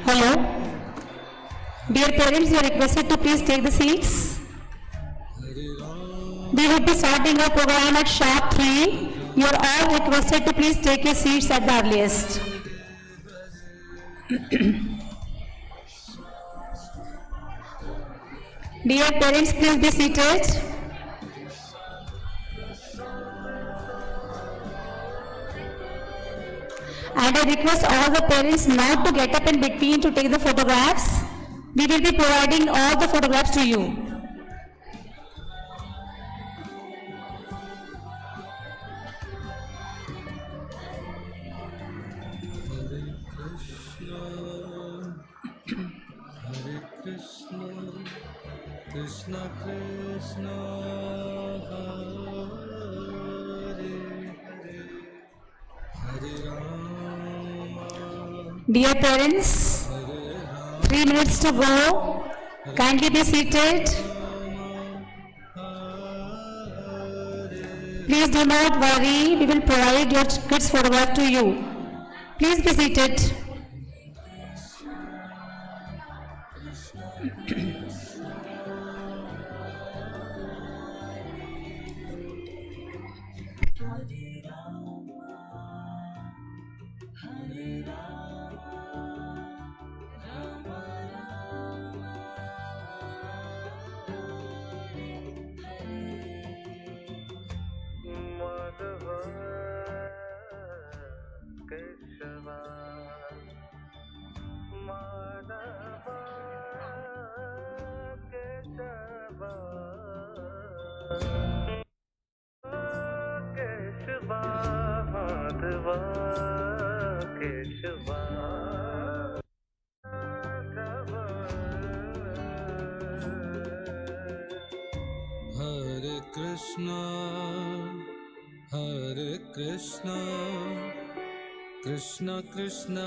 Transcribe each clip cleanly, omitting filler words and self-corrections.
Hello. Dear parents, you are requested to please take the seats. We will be starting our program at sharp 3. You are all requested to please take your seats at the earliest. Dear parents, please be seated. And I request all the parents not to get up in between to take the photographs. We will be providing all the photographs to you. Krishna Krishna Hare Hare Hare Rama. Dear parents, 3 minutes to go. Kindly be seated. Please do not worry. We will provide your kids' photograph to you. Please be seated. Hare Krishna, Hare Krishna, Krishna Krishna,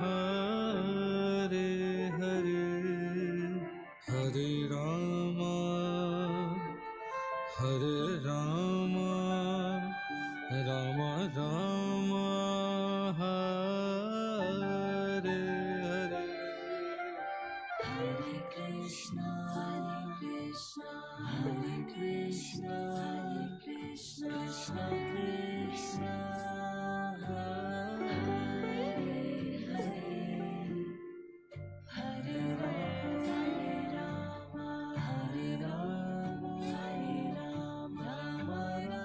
Hare Hare, Hare Rama, Hare Rama, Rama Rama, Hare Hare. Hare Krishna, Hare Krishna, Hare Krishna, Hare Krishna, Krishna Krishna, Hare Hare, Hare Rama, Hare Rama, Hare Rama, Rama Rama.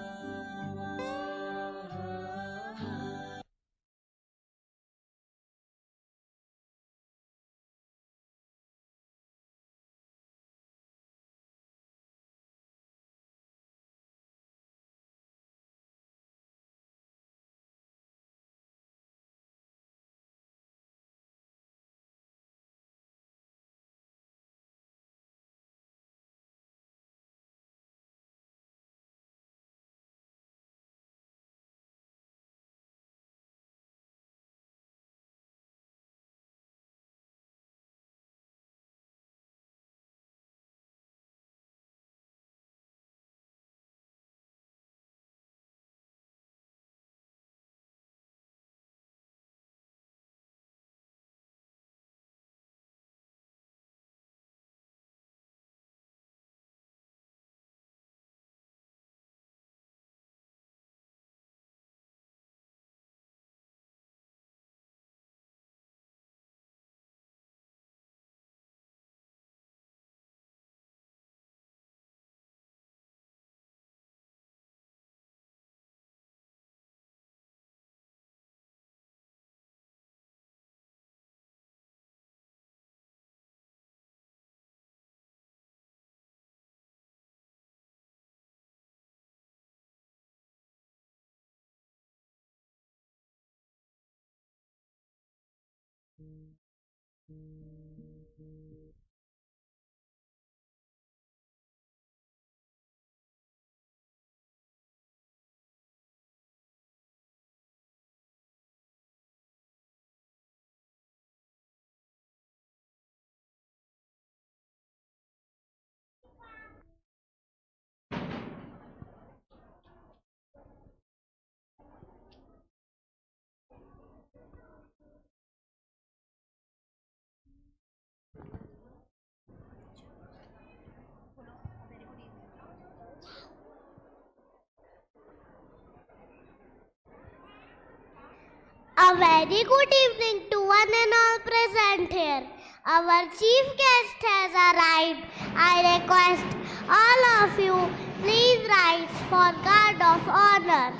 A very good evening to one and all present here. Our chief guest has arrived. I request all of you please rise for guard of honor.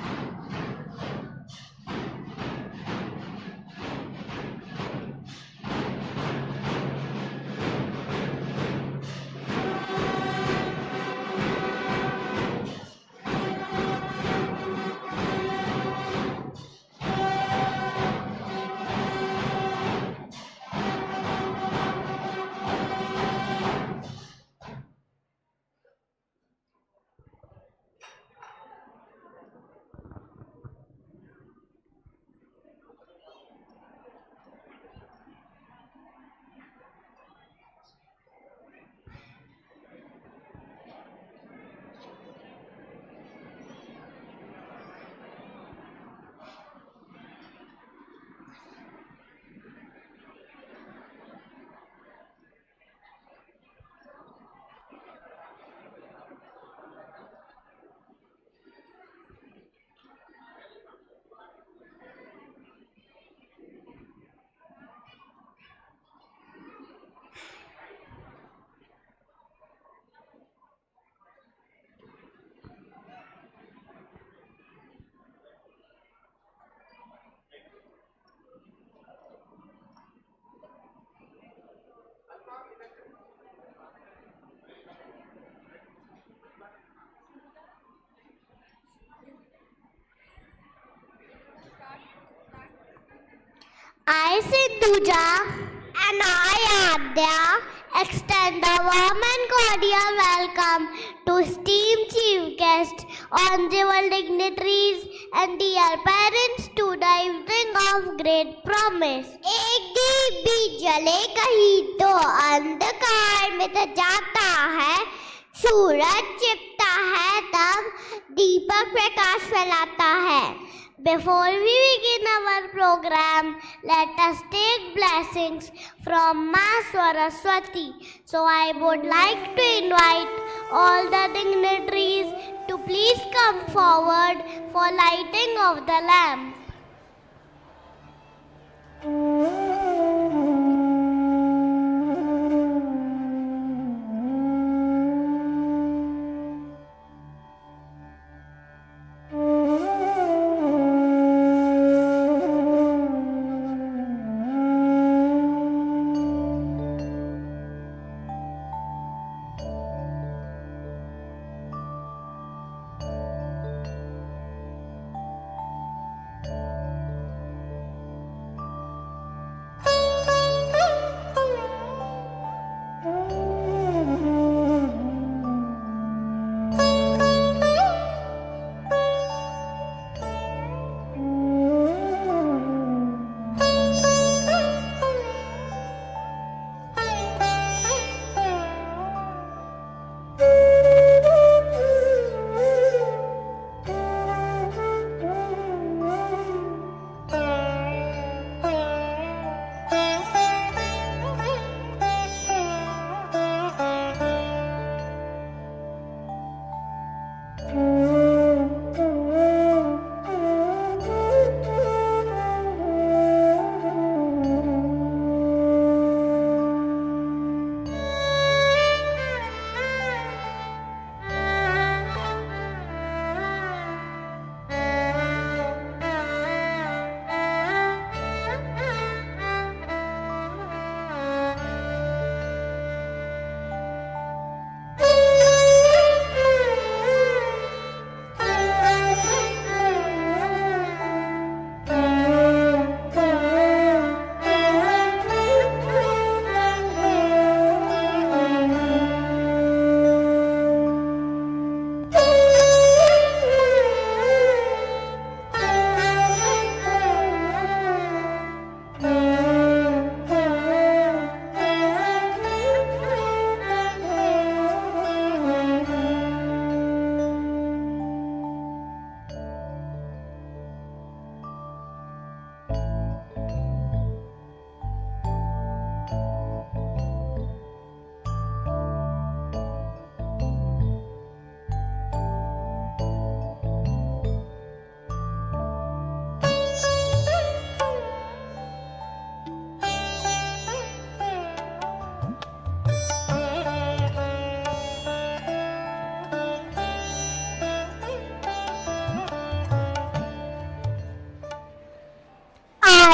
I, Sindhuja, and I, Adya, extend a warm and cordial welcome to esteemed chief guests, honorable dignitaries, and dear parents to the evening of great promise. एक दीप भी जले कहीं तो अंधकार मिट जाता है, सूरज छिपता है तब दीपक प्रकाश फैलाता है. Before we begin our program, let us take blessings from Ma Saraswati. So I would like to invite all the dignitaries to please come forward for lighting of the lamp.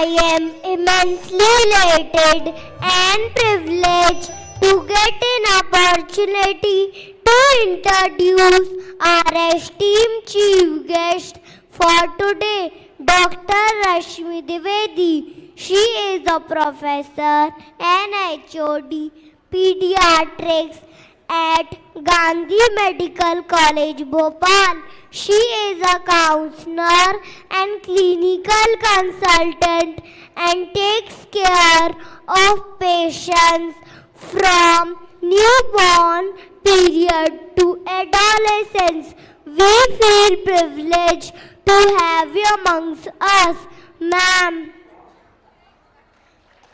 I am immensely elated and privileged to get an opportunity to introduce our esteemed chief guest for today, Dr. Rashmi Dwivedi. She is a professor and HOD Paedriatics at Gandhi Medical College, Bhopal. She is a counselor and clinical consultant and takes care of patients from newborn period to adolescence. We feel privileged to have you amongst us, ma'am.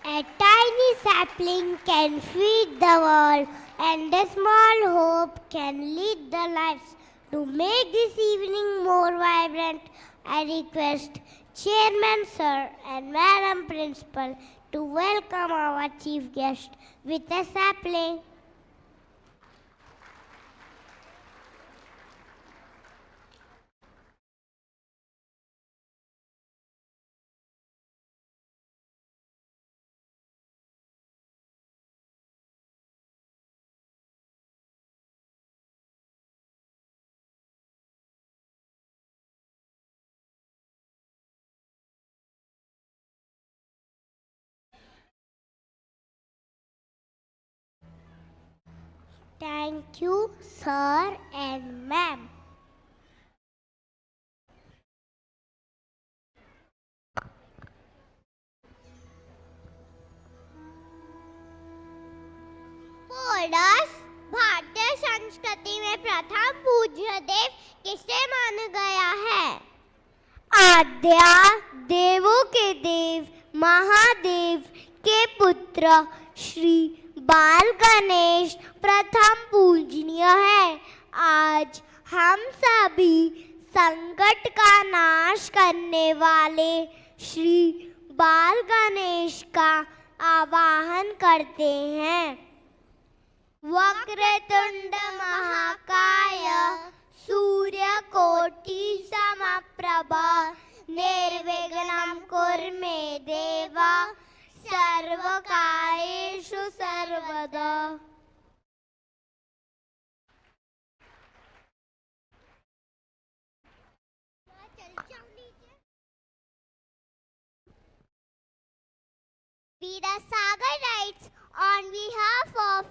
A tiny sapling can feed the world, and a small hope can lead the lives. To make this evening more vibrant, I request Chairman Sir and Madam Principal to welcome our chief guest with a sapling. Thank you, sir and ma'am. पोडस भारतीय संस्कृति में प्रथम पूज्य देव किसे माना गया है? आद्या देवों के देव महादेव के पुत्र श्री बाल गणेश प्रथम पूजनीय है। आज हम सभी संकट का नाश करने वाले श्री बाल गणेश का आवाहन करते हैं। वक्रतुंड महाकाय सूर्यकोटि समप्रभ निर्विघ्नं कुरु मे देव सर्वकार्येषु सर्वदा। We the Sagarites, on behalf of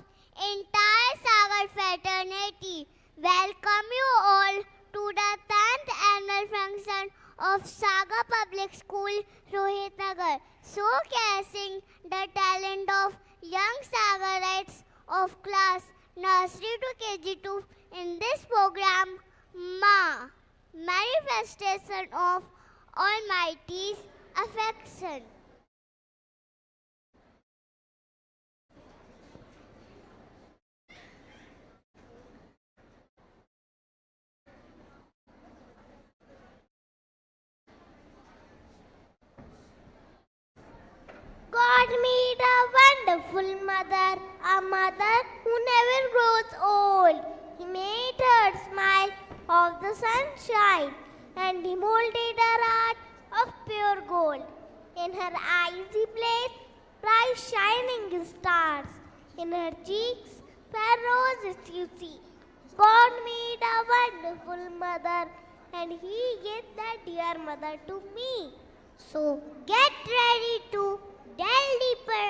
entire Sagar fraternity, welcome you all to the 10th annual function of Sagar Public School, Rohit Nagar, showcasing the talent of young Sagarites of class nursery to KG2 in this program, MAA, Manifestation of Almighty's Affection. God made a wonderful mother, a mother who never grows old. He made her smile of the sunshine, and he molded her heart of pure gold. In her eyes he placed bright shining stars. In her cheeks fair roses you see. God made a wonderful mother, and he gave that dear mother to me. So get ready to delve deeper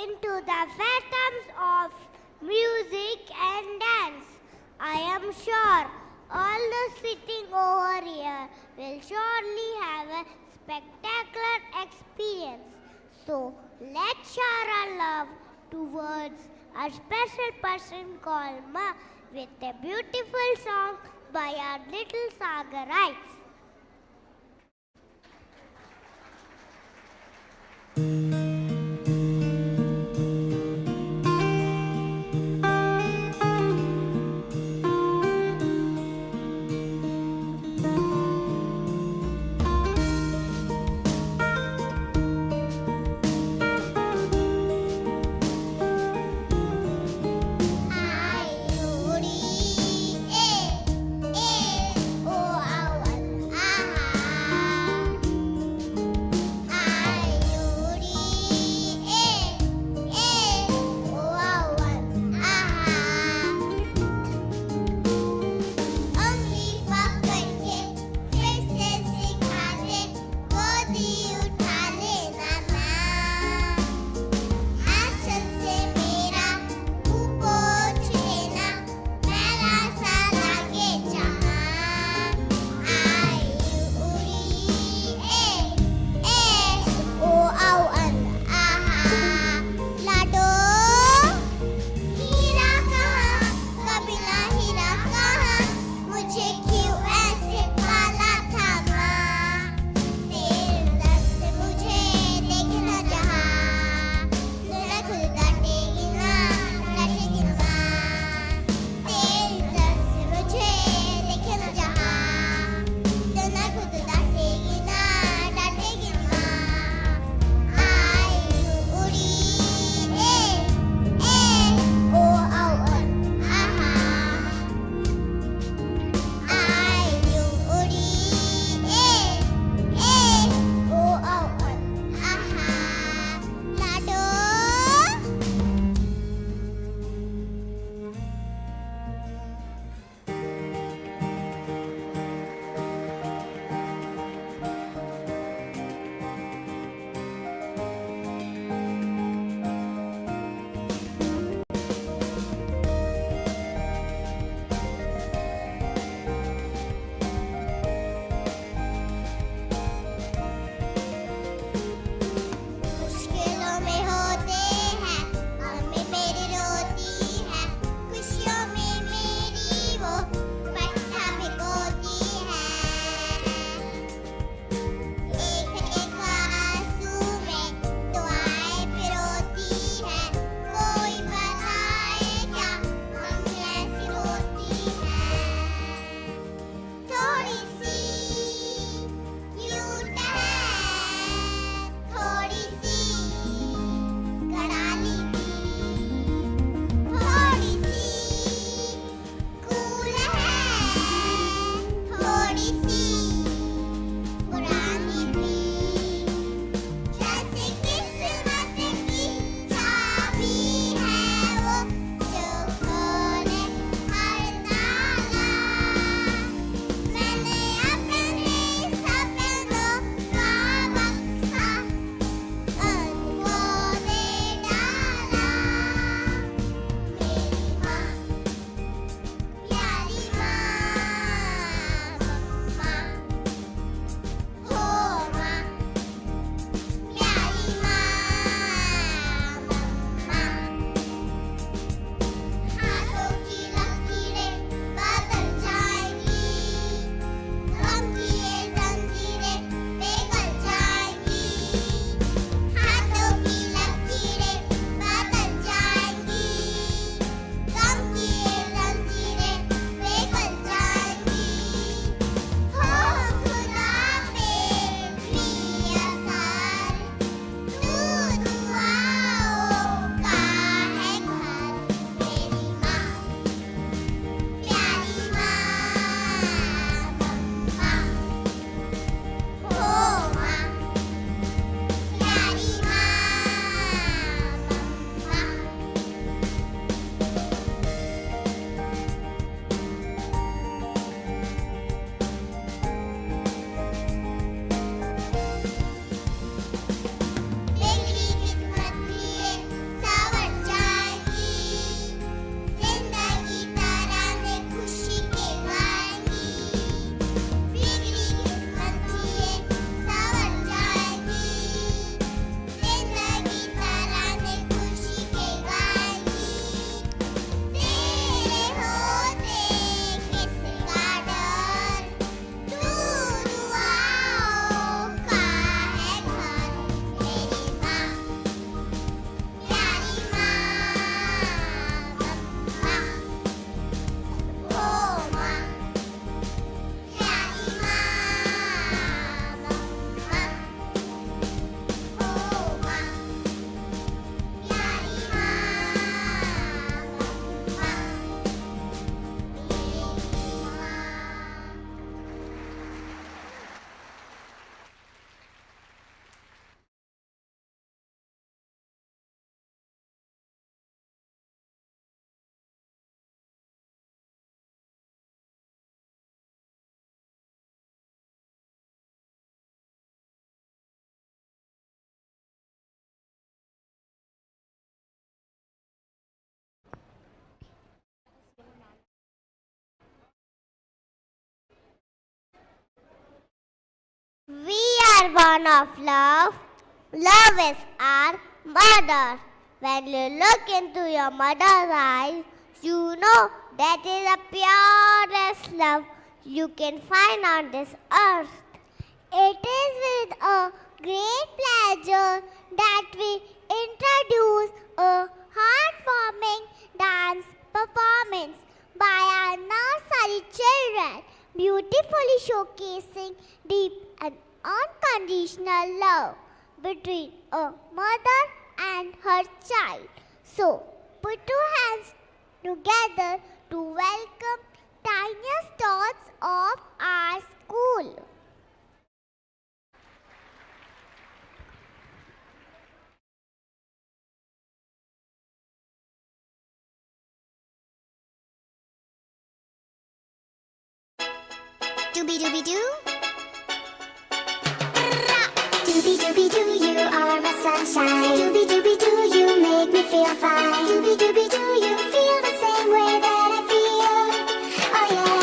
into the phantoms of music and dance. I am sure all those sitting over here will surely have a spectacular experience. So let's share our love towards a special person called Ma with a beautiful song by our little Sagarites. We are born of love. Love is our mother. When you look into your mother's eyes, you know that is the purest love you can find on this earth. It is with a great pleasure that we introduce a heartwarming dance performance by our nursery children, beautifully showcasing deep and unconditional love between a mother and her child. So, put your hands together to welcome tiniest thoughts of our school. Dooby dooby doo. Dooby dooby doo, you are my sunshine. Dooby dooby doo, you make me feel fine. Dooby dooby doo, you feel the same way that I feel. Oh yeah.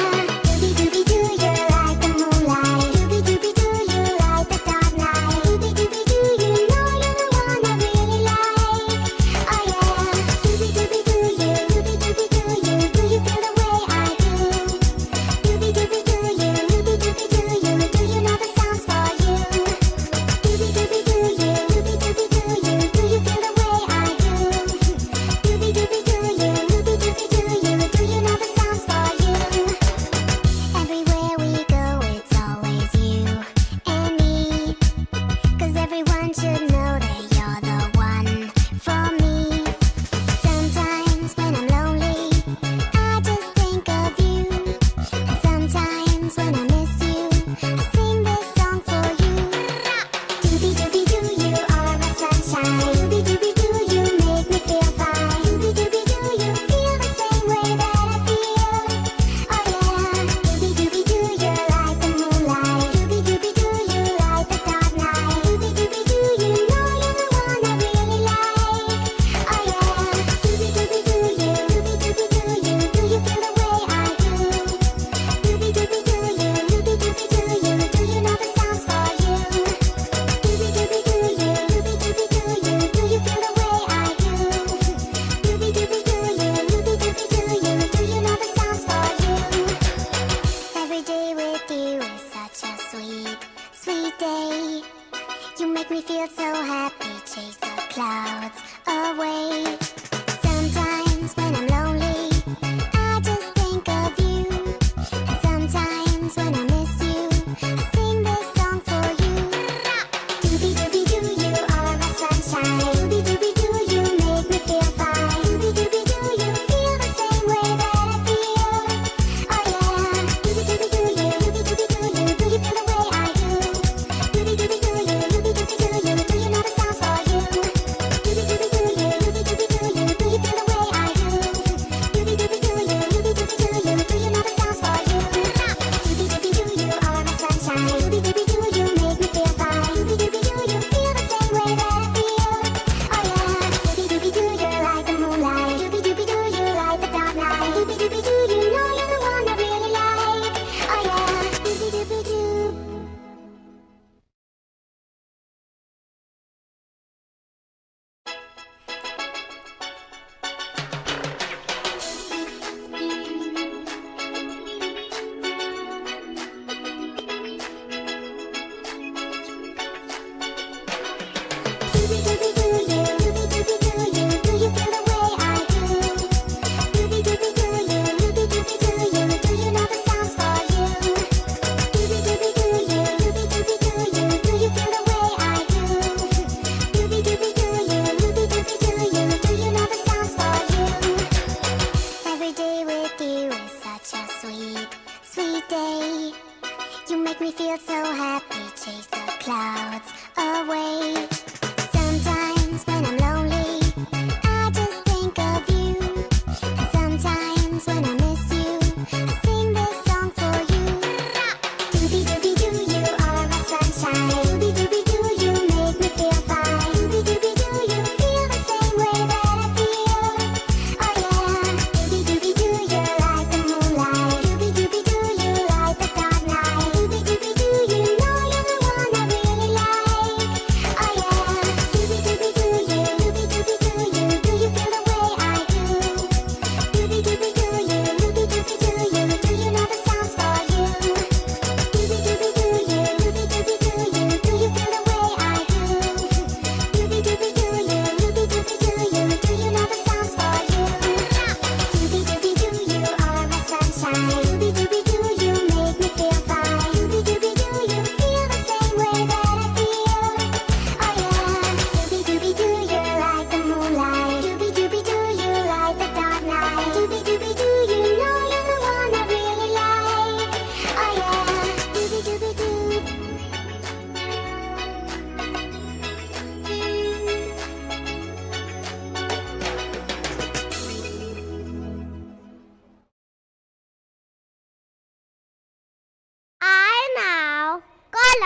Dooby dooby doo, you're like the moonlight. Dooby dooby doo, you light the dark night. Dooby dooby doo, you know you're the one I really like. Oh yeah. Dooby dooby doo, you. Dooby dooby doo, you. Do you feel the way I do? Dooby dooby doo, you. Dooby dooby doo, you. Do you know the sounds for you? Dooby dooby doo, you. Dooby dooby doo, you. Do you feel the way I do? Dooby dooby doo, you. Dooby dooby doo, you. Do you know the sounds for you? Everywhere we go, it's always you and me. 'Cause everyone should know that you're the one for me. Sometimes when I'm lonely, I just think of you. And sometimes when I miss you, I sing this song for you. Dooby dooby doo, you are my sunshine. Dooby dooby doo, you make me feel fine. Dooby dooby doo, you feel the same way that I feel. Oh yeah. Dooby dooby doo, you're like the moonlight. Dooby dooby doo, you light the dark night. Dooby dooby doo, you know you're the one I really like. Oh yeah. Dooby dooby doo, you. Dooby dooby doo, you. Do you feel the way I do? Dooby dooby doo, you. Dooby dooby doo, you. Do you know the sounds for you? Dooby dooby doo, you. Dooby dooby doo, you. Do you feel the way I do? Dooby dooby doo, you. Dooby dooby doo, you. Do you know the sounds for you? Every day with you is such a sweet, sweet day. You make me feel so happy, chase the clouds away. Sometimes when I'm lonely, I just think of you. And sometimes when I miss you, I sing this song for you. Dooby dooby doo, you are my sunshine. Dooby dooby doo, you make me feel fine. Dooby dooby doo, you feel the same way that I feel. Oh yeah. Dooby dooby doo, you. Dooby dooby doo, you. Do you feel the way I do? Dooby dooby doo, you. Dooby dooby doo, you. Do you know the sounds for you? Dooby dooby doo, you. Dooby dooby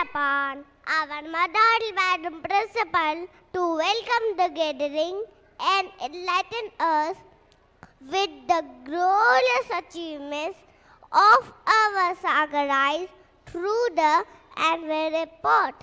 upon our Madam Madam Principal to welcome the gathering and enlighten us with the glorious achievements of our Sagarites through the annual report.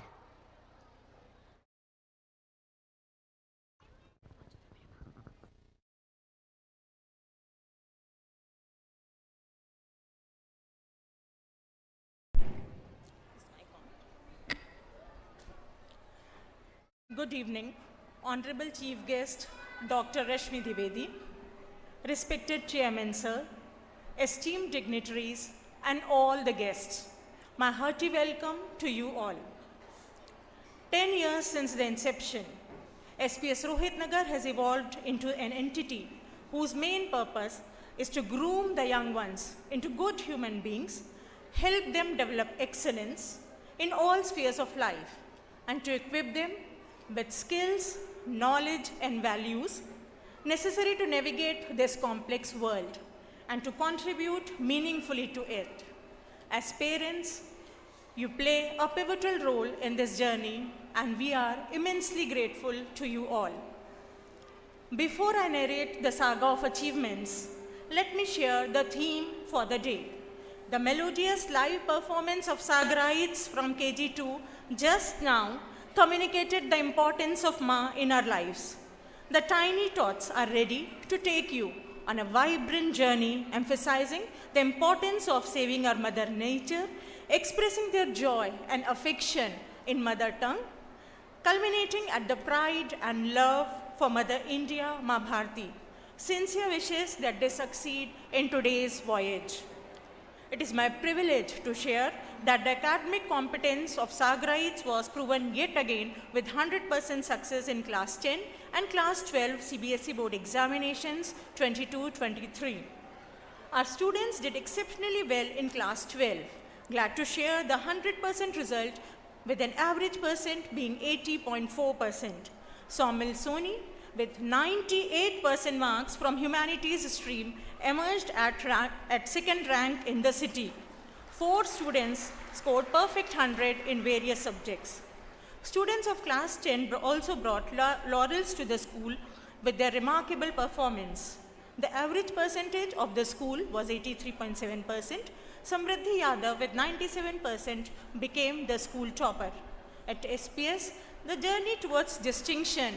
Good evening, Honorable Chief Guest Dr. Rashmi Dwivedi, respected Chairman Sir, esteemed dignitaries and all the guests. My hearty welcome to you all. 10 years since the inception, SPS Rohit Nagar has evolved into an entity whose main purpose is to groom the young ones into good human beings, help them develop excellence in all spheres of life, and to equip them with skills, knowledge, and values necessary to navigate this complex world and to contribute meaningfully to it. As parents, you play a pivotal role in this journey, and we are immensely grateful to you all. Before I narrate the saga of achievements, let me share the theme for the day. The melodious live performance of Sagarites from KG2 just now communicated the importance of Ma in our lives. The tiny tots are ready to take you on a vibrant journey emphasizing the importance of saving our Mother Nature, expressing their joy and affection in mother tongue, culminating at the pride and love for Mother India, Ma Bharti. Sincere wishes that they succeed in today's voyage. It is my privilege to share that the academic competence of Sagarites was proven yet again with 100% success in Class 10 and Class 12 CBSE Board examinations 22-23. Our students did exceptionally well in Class 12. Glad to share the 100% result with an average percent being 80.4%. Somil Soni with 98% marks from Humanities stream emerged at second rank in the city. 4 students scored perfect 100 in various subjects. Students of class 10 also brought laurels to the school with their remarkable performance. The average percentage of the school was 83.7%. Samriddhi Yadav with 97% became the school topper. At SPS, the journey towards distinction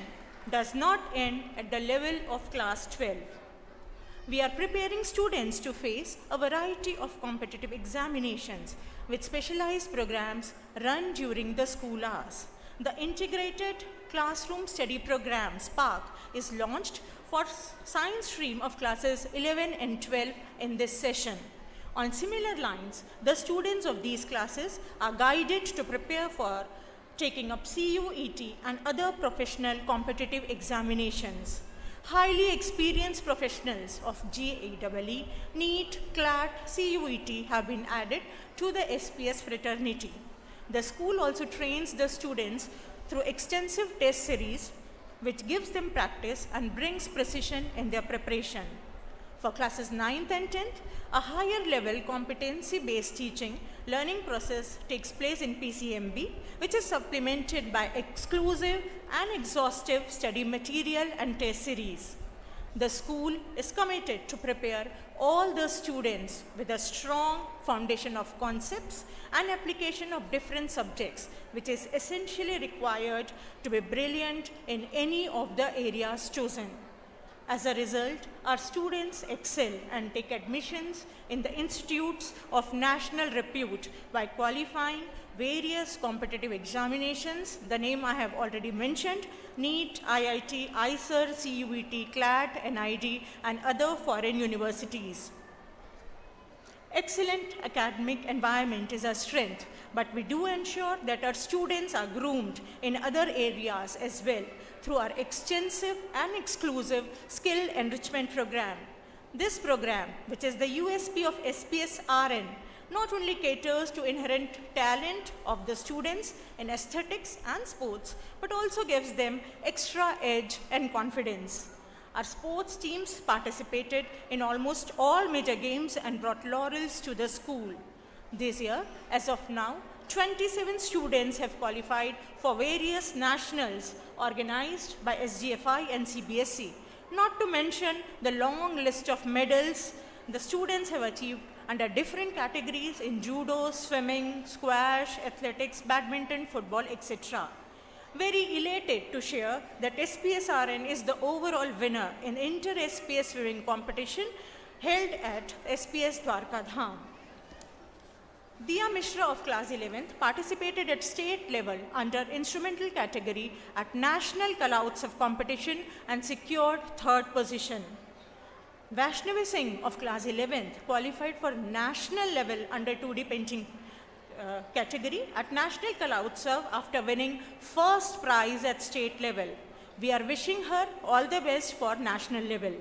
does not end at the level of class 12. We are preparing students to face a variety of competitive examinations with specialized programs run during the school hours. The Integrated Classroom Study Program, SPARK, is launched for science stream of classes 11 and 12 in this session. On similar lines, the students of these classes are guided to prepare for taking up CUET and other professional competitive examinations. Highly experienced professionals of JEE, NEET, CLAT, CUET have been added to the SPS fraternity. The school also trains the students through extensive test series, which gives them practice and brings precision in their preparation. For classes 9th and 10th, a higher level competency-based teaching learning process takes place in PCMB, which is supplemented by exclusive and exhaustive study material and test series. The school is committed to prepare all the students with a strong foundation of concepts and application of different subjects, which is essentially required to be brilliant in any of the areas chosen. As a result, our students excel and take admissions in the institutes of national repute by qualifying various competitive examinations, the name I have already mentioned, NEET, IIT, ISER, CUET, CLAT, NID, and other foreign universities. Excellent academic environment is our strength, but we do ensure that our students are groomed in other areas as well through our extensive and exclusive skill enrichment program. This program, which is the USP of SPS RN, not only caters to inherent talent of the students in aesthetics and sports, but also gives them extra edge and confidence. Our sports teams participated in almost all major games and brought laurels to the school. This year, as of now, 27 students have qualified for various nationals organized by SGFI and CBSE. Not to mention the long list of medals the students have achieved under different categories in judo, swimming, squash, athletics, badminton, football, etc. Very elated to share that SPSRN is the overall winner in inter-SPS swimming competition held at SPS Dwarka Dham. Diya Mishra of class 11th participated at state level under instrumental category at National Kala Utsav competition and secured 3rd position. Vaishnavi Singh of class 11th qualified for national level under 2D painting category at National Kala Utsav after winning 1st prize at state level. We are wishing her all the best for national level.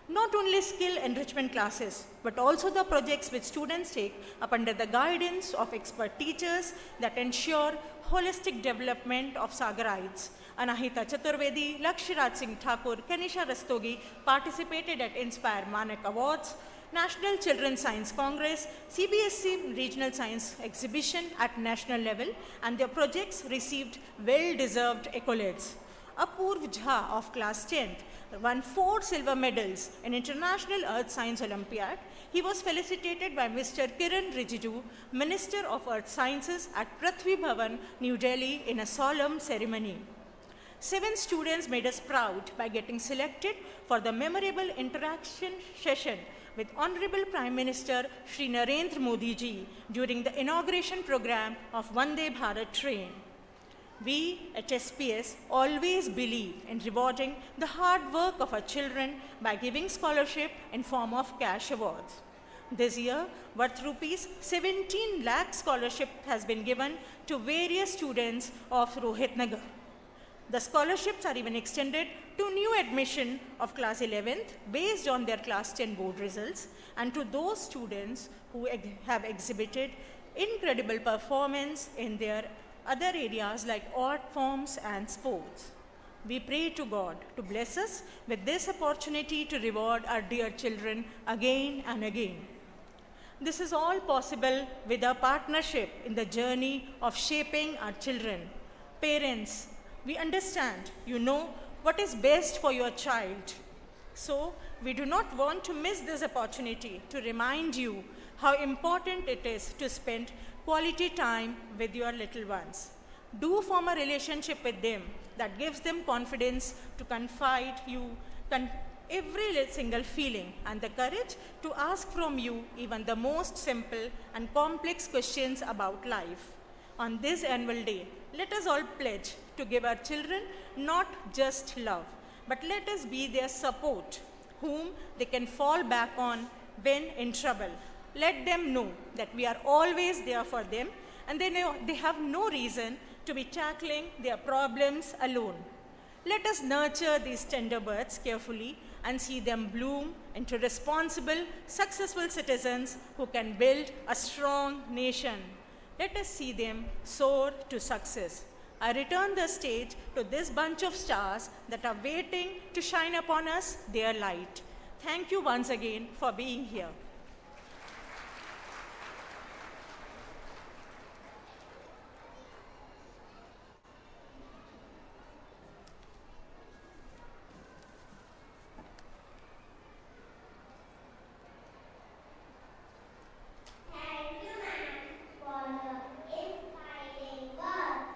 Not only skill enrichment classes, but also the projects which students take up under the guidance of expert teachers that ensure holistic development of Sagarites. Anahita Chaturvedi, Lakshiraj Singh Thakur, Kanisha Rastogi participated at Inspire Manak Awards, National Children's Science Congress, CBSE Regional Science Exhibition at national level, and their projects received well-deserved accolades. Apurv Jha of class 10th won 4 silver medals in International Earth Science Olympiad. He was felicitated by Mr. Kiran Rijiju, Minister of Earth Sciences at Prithvi Bhavan, New Delhi in a solemn ceremony. 7 students made us proud by getting selected for the memorable interaction session with Honorable Prime Minister Shri Narendra Modi ji during the inauguration program of Vande Bharat train. We at SPS always believe in rewarding the hard work of our children by giving scholarship in form of cash awards. This year, worth rupees 17 lakh scholarship has been given to various students of Rohit Nagar. The scholarships are even extended to new admission of class 11th based on their class 10 board results and to those students who have exhibited incredible performance in their other areas like art forms and sports. We pray to God to bless us with this opportunity to reward our dear children again and again. This is all possible with our partnership in the journey of shaping our children. Parents, we understand you know what is best for your child. So, we do not want to miss this opportunity to remind you how important it is to spend quality time with your little ones. Do form a relationship with them that gives them confidence to confide you every single feeling and the courage to ask from you even the most simple and complex questions about life. On this annual day, let us all pledge to give our children not just love, but let us be their support, whom they can fall back on when in trouble. Let them know that we are always there for them and they know they have no reason to be tackling their problems alone. Let us nurture these tender birds carefully and see them bloom into responsible, successful citizens who can build a strong nation. Let us see them soar to success. I return the stage to this bunch of stars that are waiting to shine upon us their light. Thank you once again for being here. Thank you, ma'am, for the inspiring words.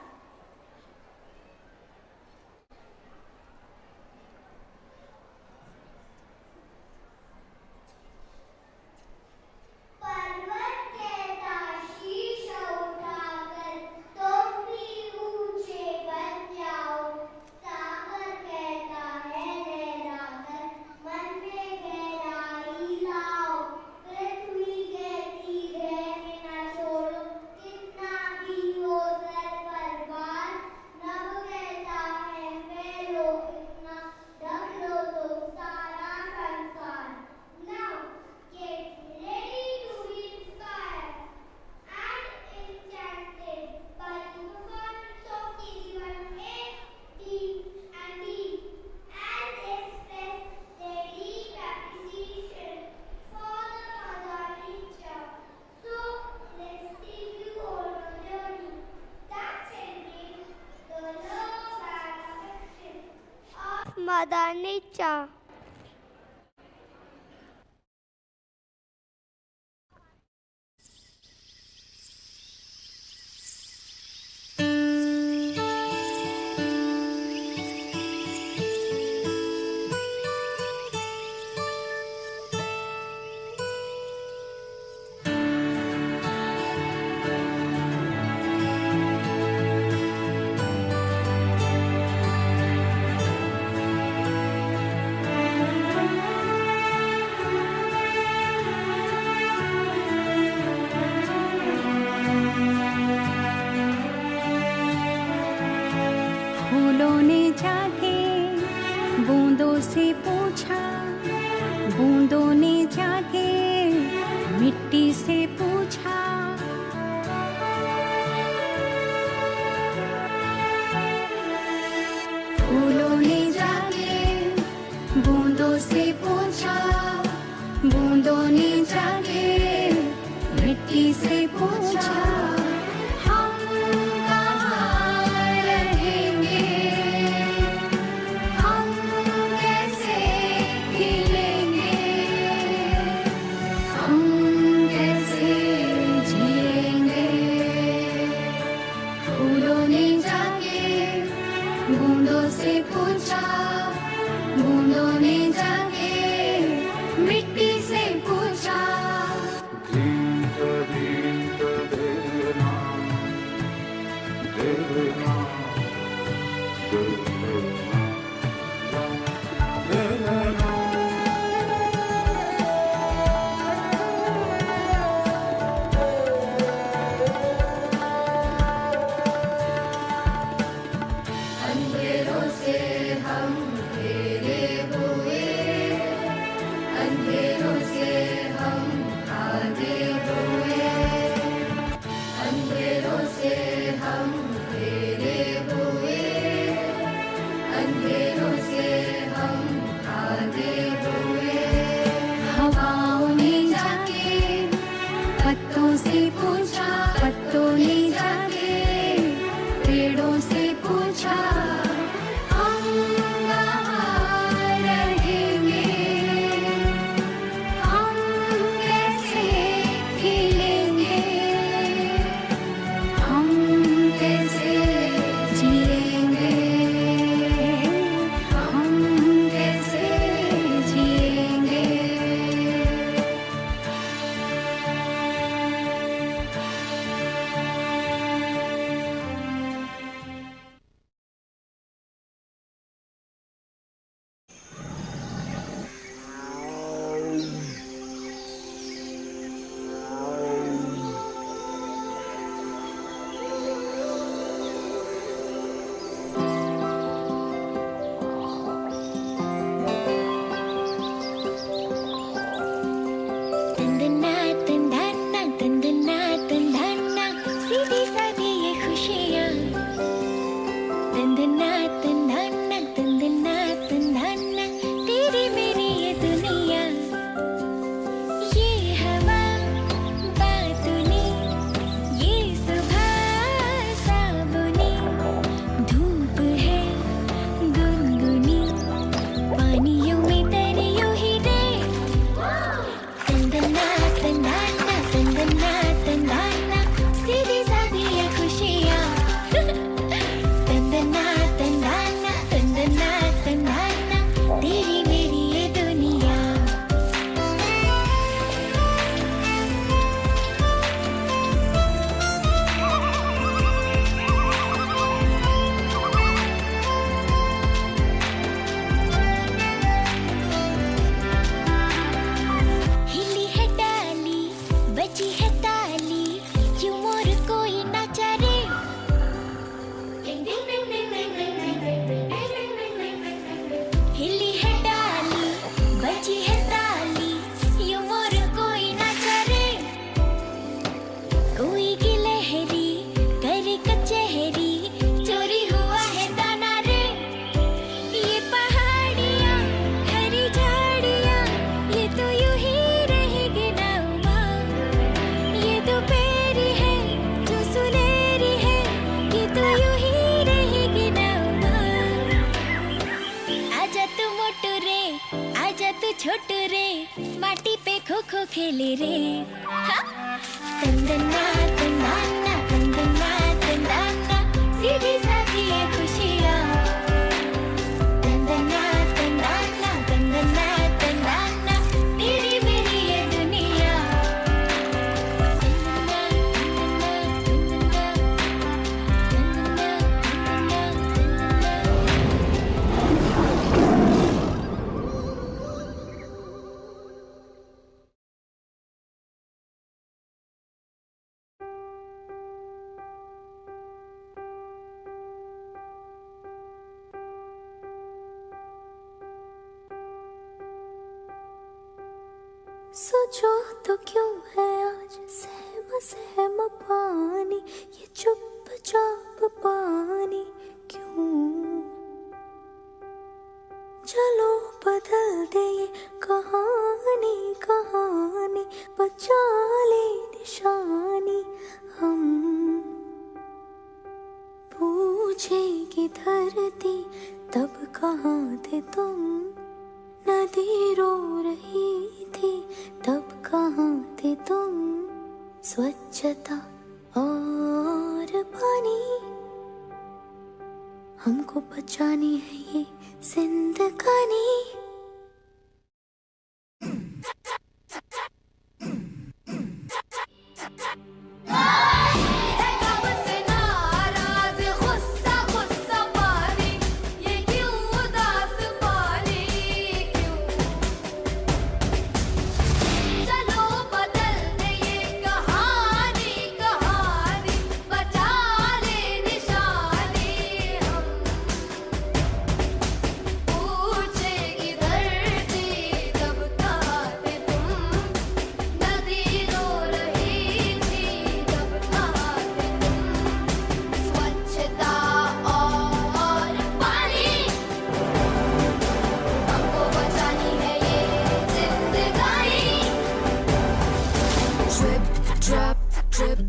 Mother Nature. फूलों ने जाके बूंदों से पूछा, बूंदों ने जाके मिट्टी से पूछा। फूलों ने जाके बूंदों से पूछा, बूंदों ने जाके मिट्टी से पूछा। अंधेरों से हम घेरे हुए आजा तू छोटू रे माटी पे खो खो खेले रे हाँ? तंदना तंदना तंदना तंदना सीधी साधी ये खुशियाँ तंदना तंदना तंदना तंदना तेरी मेरी ये दुनिया तंदना तंदना तंदना सोचो तो क्यों है आज सहम सहम पानी ये चुपचाप पानी क्यों चलो बदल दे ये कहानी कहानी बचा ले निशानी हम पूछेगी धरती तब कहाँ थे तुम नदी रो रही थी तब कहाँ थे तुम स्वच्छता और पानी हमको बचानी है ये जिंदगानी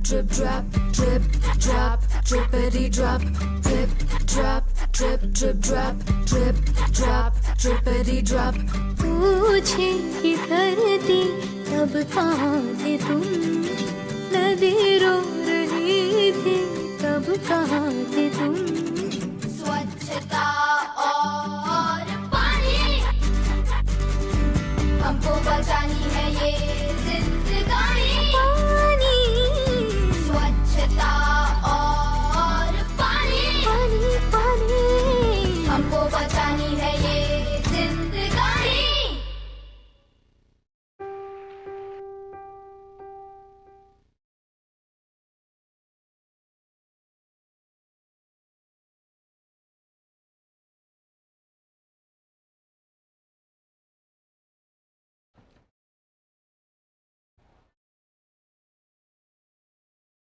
Drip drop, drip drop, drippity drop, drip drop, drip drip drop, drip drop, drippity drop. पूछेगी धरती तब कहाँ थे तुम नदी रो रही थी तब कहाँ थे तुम स्वच्छता और पानी हमको बचानी है ये जिंदगानी पानी स्वच्छता और पानी पानी पानी हमको बचानी है ये जिंदगानी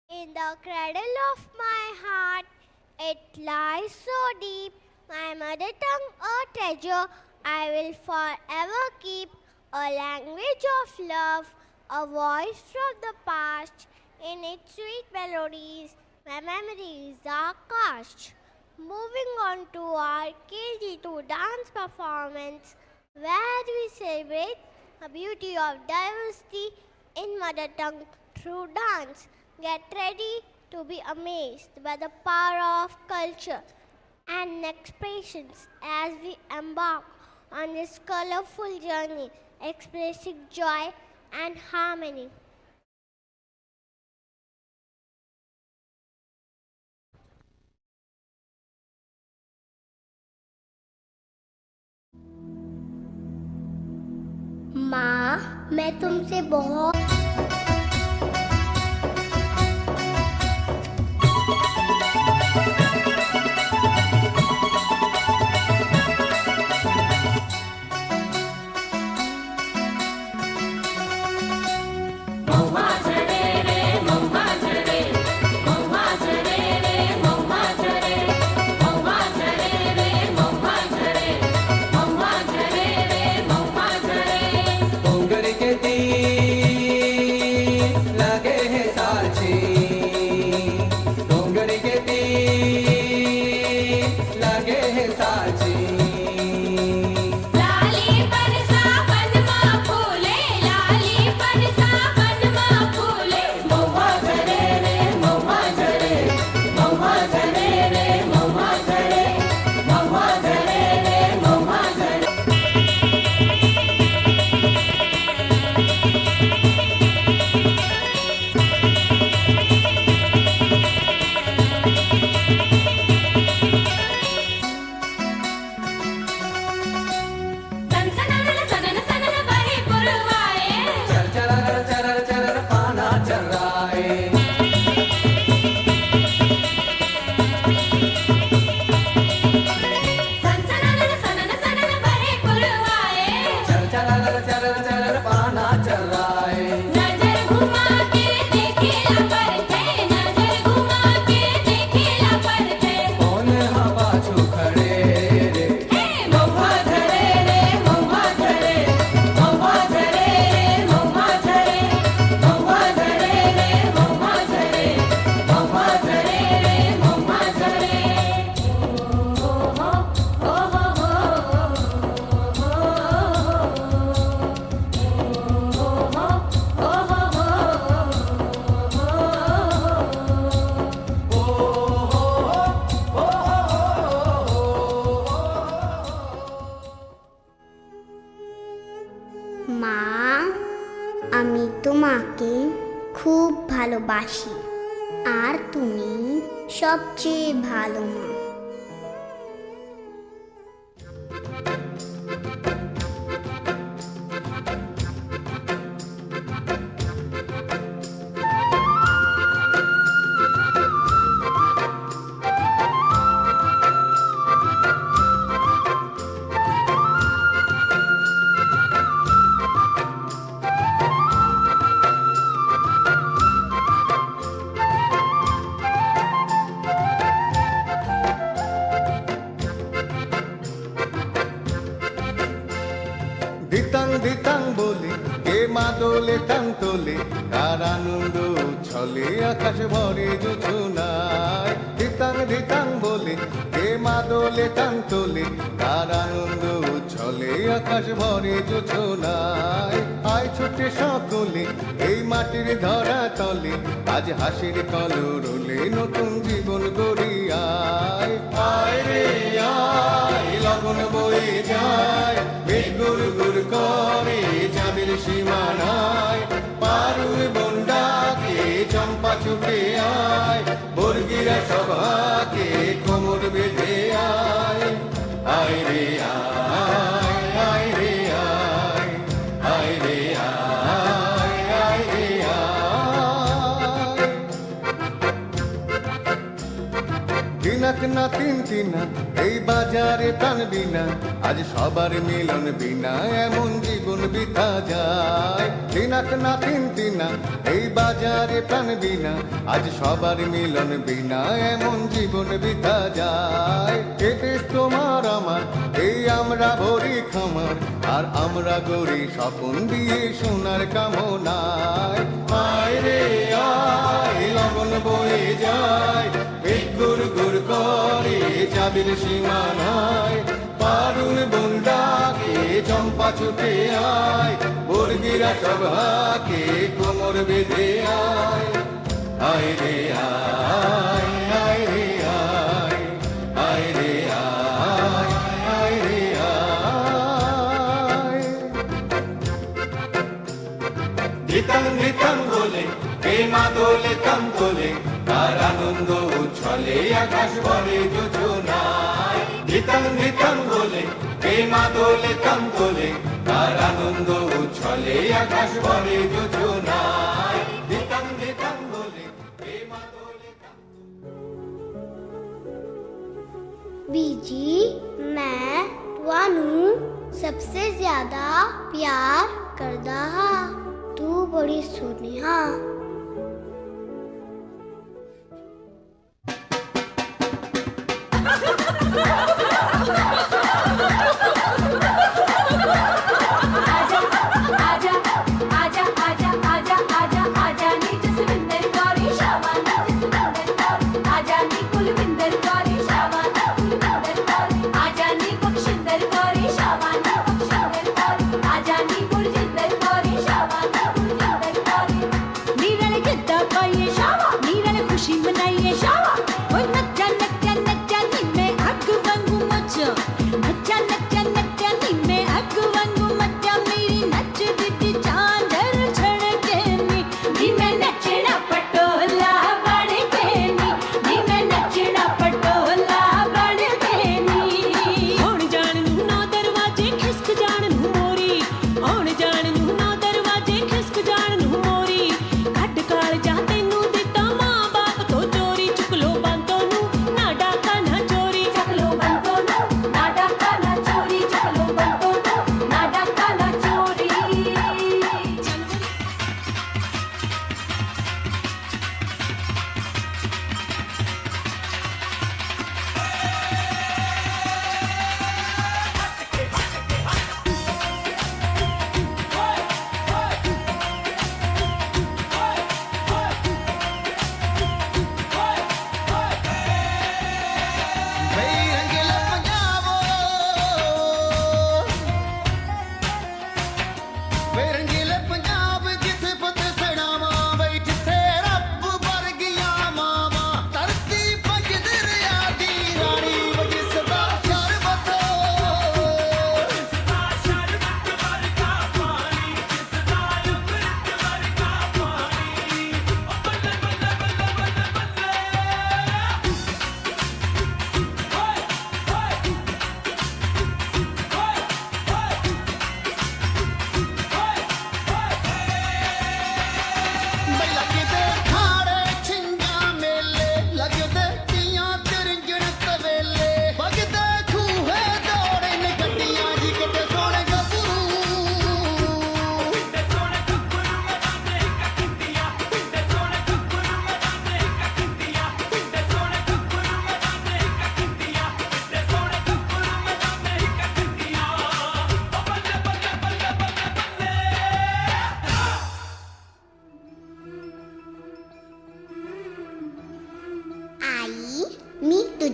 In the cradle of my heart, it lies so deep. My mother tongue a treasure I will forever keep. A language of love, a voice from the past. In its sweet melodies, my memories are cast. Moving on to our KG2 dance performance, where we celebrate the beauty of diversity in mother tongue through dance. Get ready to be amazed by the power of culture and expressions as we embark on this colorful journey, expressing joy and harmony. माँ, मैं तुमसे बहुत মা, আমি তোমাকে খুব ভালোবাসি আর তুমি সবচেয়ে ভালো মা। ধিতাং ধিতাং বলে কে মাদলে টাং তোলে, কার আনন্দ উচ্ছলে আকাশ ভরে জোছনায়। ধিতাং ধিতাং বলে কে মাদলে টাং তোলে, কার আনন্দ উচ্ছলে আকাশ ভরে জোছনায়। আয় ছুটে সকলে এই মাটির ধরা তলে, আজ হাসির কলরলে নতুন জীবন গড়ি আয়। আয় রে আয়, লগন বয়ে যায়, মেঘ গুর গুর করে চাঁদের সীমানায়। পারুর বন্ডাকে চম্পা ছুটে আয়, বর্গিরা সভাকে কোমর বেঁধে আয়। আয় রে আয়, আয় রে আয়, আয় রে আয়, আয় রে আয়। দিনাক না তিন তিনা এই বাজারে টানবি না, আজ সবার মিলন বিনা এমন জীবন বিতা যায়। দিনাক না তিন তিনা এই বাজারে টানবি না, আজ সবার মিলন বিনা এমন জীবন বিতা যায়। এ দেশ তোমার আমার, এই আমরা ভরি খামার, আর আমরা গড়ি স্বপন দিয়ে সোনার কামনায়। আয় রে আয়, লগন বয়ে যায়, গুর গুর করে চাঁদের সীমানায়। পারুল বন্ডাকে চম্পা ছুটে আয়, বর্গিরা সভাকে কোমর বেঁধে আয়। আয় রে আয়, আয় রে আয়, আয় রে আয়, আয় রে আয়। ধিতাং ধিতাং বলে কে মাদলে টাং তোলে, তার আনন্দ উচ্ছলে আকাশ ভরে যোজনায়। ধিতাং ধিতাং বলে কে মাদলে টাং তোলে, তার আনন্দ উচ্ছলে আকাশ ভরে যোজনায়। ধিতাং ধিতাং বলে কে মাদলে টাং। बीजी, मैं ਤੁਹਾਨੂੰ सबसे ज्यादा प्यार करदा हां। तू बड़ी सोहनी हां। खुशी मनाइए शावा, ओ नच्चा नच्चा नच्चा नी मैं आग वांगू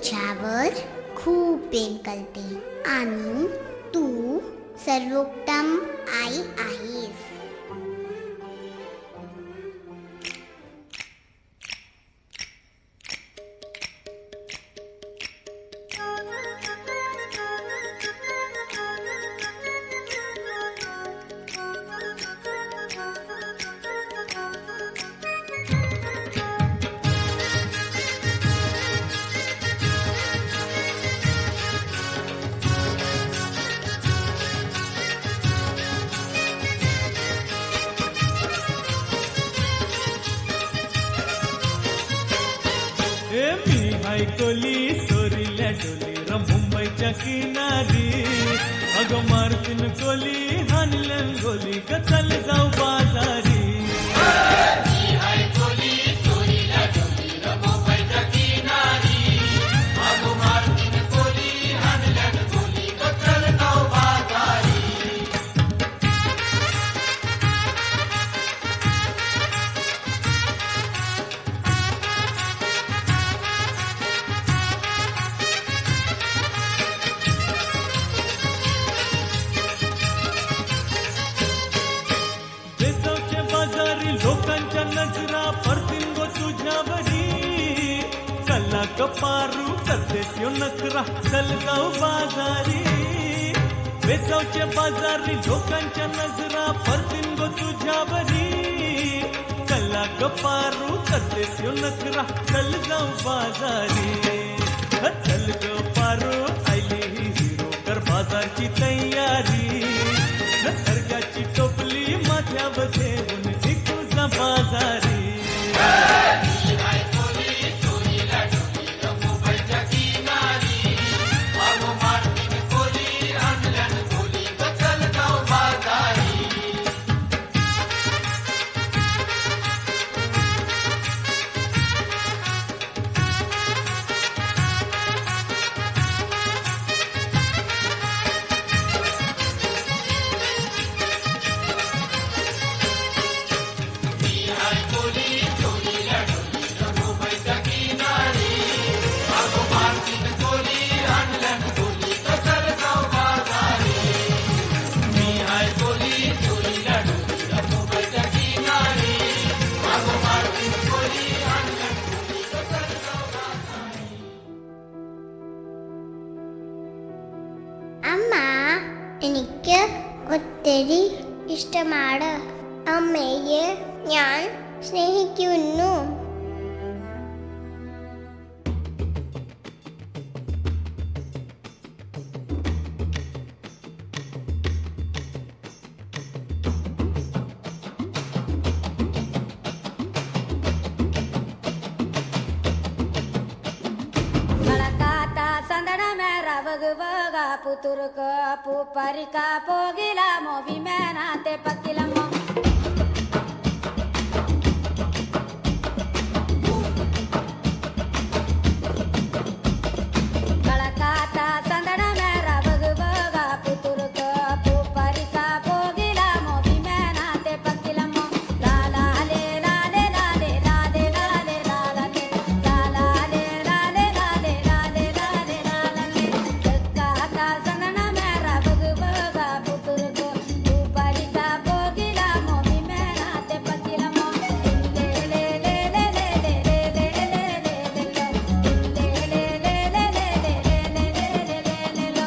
तुझ्यावर खूप प्रेम करते आणि तू सर्वोत्तम आई आहेस. कोली सोरील्या डोली र मुंबईच्या किनारी अगं मारतीन कोली हानल्यान गोली ग चल जाऊ बाजारी. लोकांच्या नजरा परतीन गो तुझ्यावरी कल्ला कपारू करतेस यो नखरा चल जाऊ बाजारी. बेसावचे बाजारी लोकांच्या नजरा परतीन गो तुझ्यावरी कल्ला कपारू करतेस यो नखरा चल जाऊ बाजारी. चल ग पारू आयली ही हिरो कर बाजारची तयारी. सर्गाची टोपली माथ्यावर ठेवून बाजारी. എനിക്ക് ഒത്തിരി ഇഷ്ടമാണ്. അമ്മയെ ഞാൻ സ്നേഹിക്കുന്നു. Puturka puparika pogila movimena te pakila mo. Kalakata sandana mera bhagvaga puturka puparika pogila movimena te pakila mo. La la le la le la le la le la le la la le la la le la le la le la le la le la la le. Kaka sandana mera bhagvaga puturka puparika pogila movimena te pakila mo. Le le le le le le le le le le le lo. Le le le le le le le le le lo.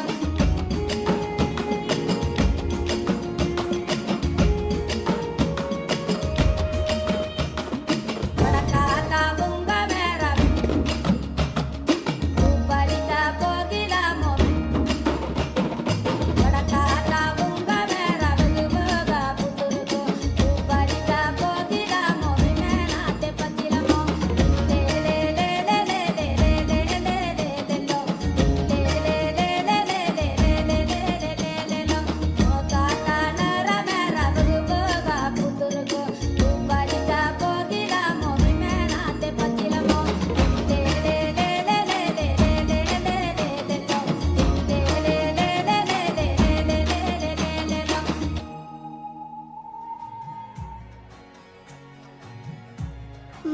Kalakata bunga mera puparika pogila mo. Kalakata bunga mera bhagvaga puturka puparika pogila movimena te pakila mo. Le le le le le le le le le le lo. Le le le le le le le le lo. Kalakata nara mera bhagvaga puturka puparika pogila movimena te pakila mo. Le le le le le le le le le lo. Le le le le le le le lo.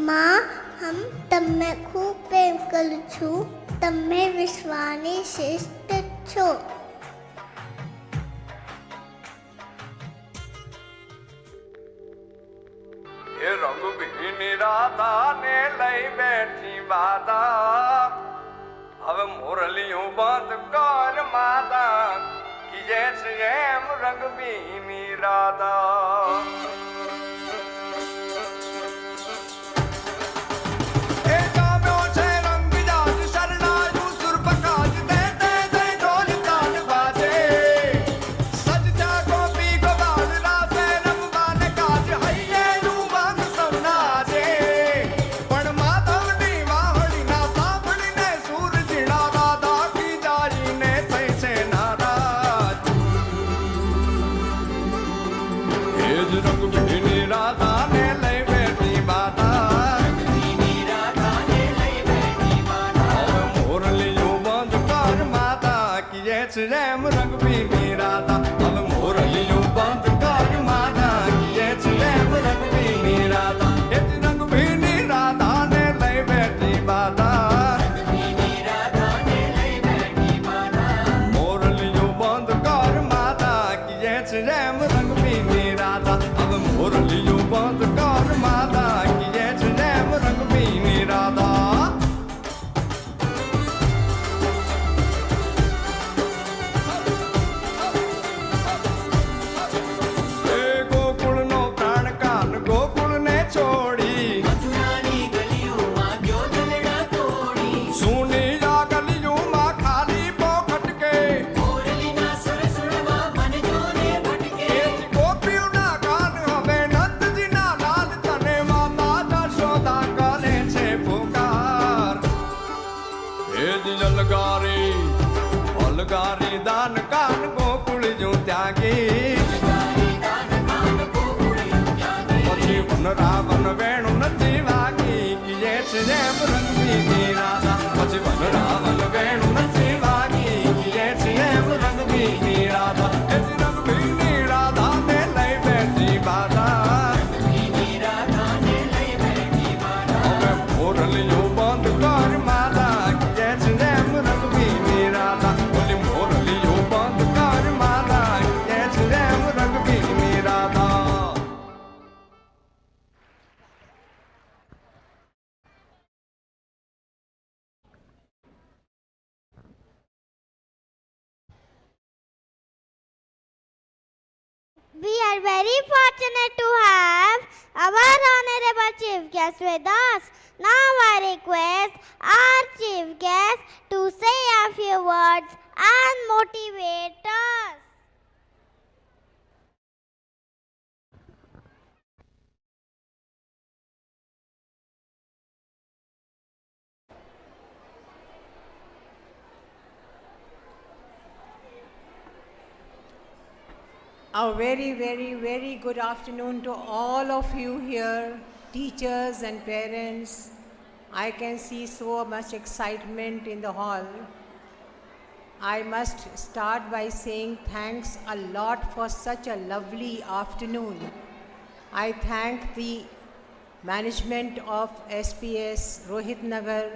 माँ हम तब मैं खूब प्रेम करूँ છું. तम्हे विश्वानी शिष्ट छो ये रंग भी राधा ने लई बैठी बाधा अब मुरलियों बंद कर माता कि जैसे एम रंग भी राधा रैम रंग भी राधा अब मोरलियों बंद कर माता ये रैम रंग भी राधा ये रंग भी राधा ने लई बैठी बाधा मोरलियों बंद कर माता ये रैम रंग भी राधा अब मोरलियों बंद कर माता ये रैम रंग भी राधा गारी दान कान गोकुल जो त्यागी पछी वन रावण वेणु नची वागी कि ये रैम रंग भी राधा पछी वन रावण वेणु नची वागी कि ये रैम रंग भी राधा ये रंग भी राधा ने लई बैठी बाधा अब मोरलियों बंद कर माता कि ये रैम रंग भी Radha We are very fortunate to have our honorable chief guest with us. Now I request our chief guest to say a few words and motivate us. A very, very, very good afternoon to all of you here, teachers and parents. I can see so much excitement in the hall. I must start by saying thanks a lot for such a lovely afternoon. I thank the management of SPS, Rohit Nagar,